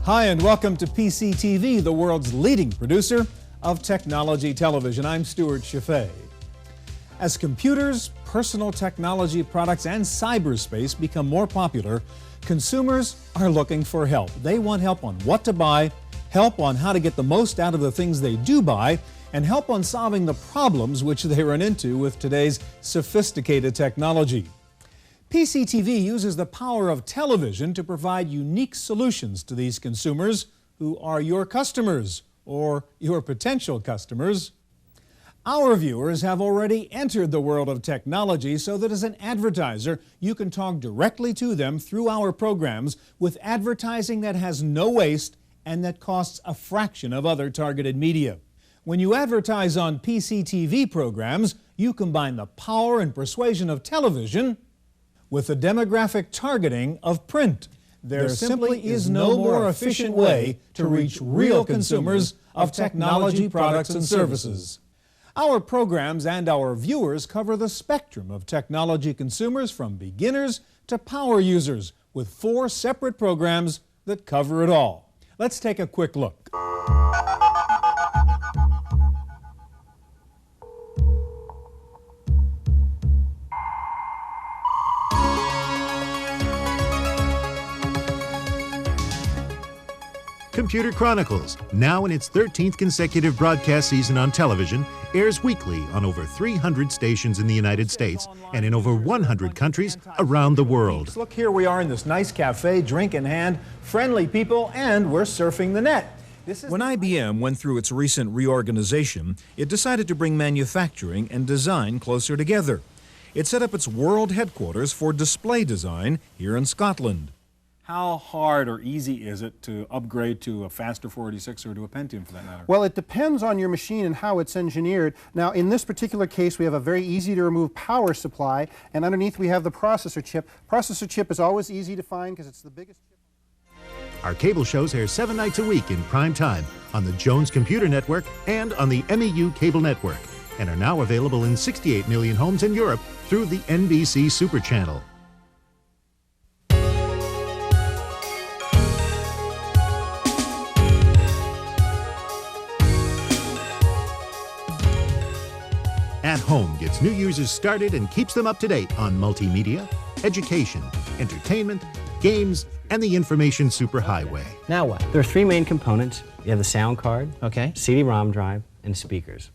Hi, and welcome to PCTV, the world's leading producer of technology television. I'm Stuart Chaffee. As computers, personal technology products, and cyberspace become more popular, consumers are looking for help. They want help on what to buy, help on how to get the most out of the things they do buy, and help on solving the problems which they run into with today's sophisticated technology. PCTV uses the power of television to provide unique solutions to these consumers who are your customers or your potential customers. Our viewers have already entered the world of technology so that as an advertiser, you can talk directly to them through our programs with advertising that has no waste and that costs a fraction of other targeted media. When you advertise on PCTV programs, you combine the power and persuasion of television with the demographic targeting of print. There simply is no more efficient way to reach real consumers of technology products and services. Our programs and our viewers cover the spectrum of technology consumers from beginners to power users with 4 separate programs that cover it all. Let's take a quick look. Computer Chronicles, now in its 13th consecutive broadcast season on television, airs weekly on over 300 stations in the United States and in over 100 countries around the world. Look, here we are in this nice cafe, drink in hand, friendly people, and we're surfing the net. When IBM went through its recent reorganization, it decided to bring manufacturing and design closer together. It set up its world headquarters for display design here in Scotland. How hard or easy is it to upgrade to a faster 486 or to a Pentium for that matter? Well, it depends on your machine and how it's engineered. Now, in this particular case, we have a very easy to remove power supply, and underneath we have the processor chip. Processor chip is always easy to find because it's the biggest chip. Our cable shows air 7 nights a week in prime time on the Jones Computer Network and on the MEU Cable Network, and are now available in 68 million homes in Europe through the NBC Super Channel. At Home gets new users started and keeps them up to date on multimedia, education, entertainment, games, and the information superhighway. Now what? There are 3 main components. You have the sound card, Okay. CD-ROM drive, and speakers.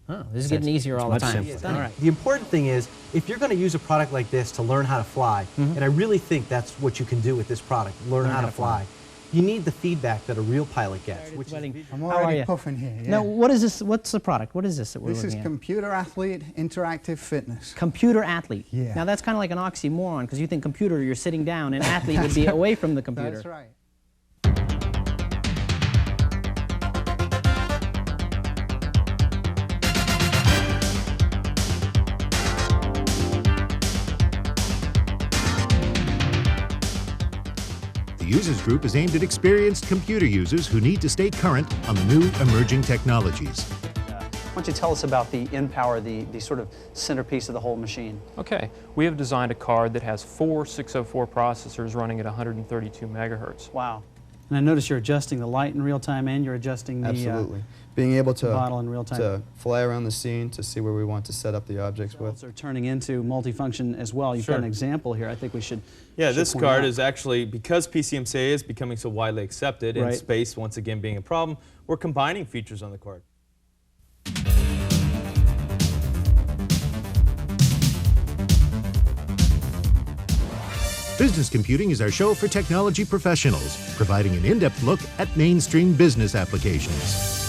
Oh, this is getting easier all the much time. simpler. All right. The important thing is, if you're going to use a product like this to learn how to fly, and I really think that's what you can do with this product, learn how to fly, you need the feedback that a real pilot gets. Which is, I'm How are already you? puffing here. Yeah. Now, what is this? What's the product? What is this that we're This is looking at? Computer Athlete Interactive Fitness. Computer athlete. Yeah. Now, that's kind of like an oxymoron because you think computer, you're sitting down, and athlete would be away from the computer. That's right. The Users Group is aimed at experienced computer users who need to stay current on the new emerging technologies. Why don't you tell us about the InPower, the sort of centerpiece of the whole machine? Okay, we have designed a card that has 4 604 processors running at 132 megahertz. Wow. And I notice you're adjusting the light in real time and you're adjusting the Absolutely. Being able to bottle in real time. to fly around the scene to see where we want to set up the objects with. Are turning into multifunction as well. You've got an example here. I think we should. Yeah, should this point card out. is actually, because PCMCA is becoming so widely accepted and Right. space once again being a problem, we're combining features on the card. Business Computing is our show for technology professionals, providing an in-depth look at mainstream business applications.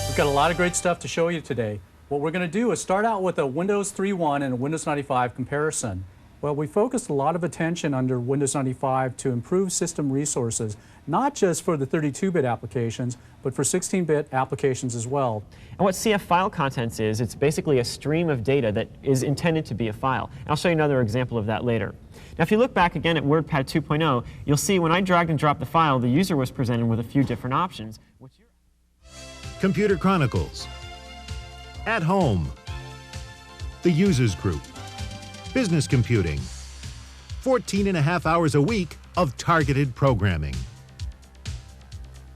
We've got a lot of great stuff to show you today. What we're going to do is start out with a Windows 3.1 and a Windows 95 comparison. Well, we focused a lot of attention under Windows 95 to improve system resources, not just for the 32-bit applications, but for 16-bit applications as well. And what CF file contents is, it's basically a stream of data that is intended to be a file. And I'll show you another example of that later. Now, if you look back again at WordPad 2.0, you'll see when I dragged and dropped the file, the user was presented with a few different options. Computer Chronicles. At Home. The Users Group. Business Computing. 14.5 hours a week of targeted programming.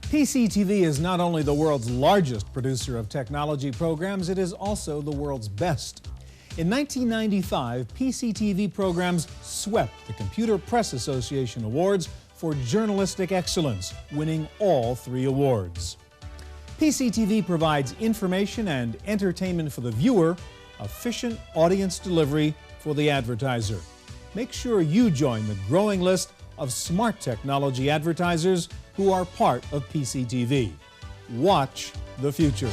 PCTV is not only the world's largest producer of technology programs, it is also the world's best. In 1995, PCTV programs swept the Computer Press Association Awards for journalistic excellence, winning all 3 awards. PCTV provides information and entertainment for the viewer, efficient audience delivery for the advertiser. Make sure you join the growing list of smart technology advertisers who are part of PCTV. Watch the future.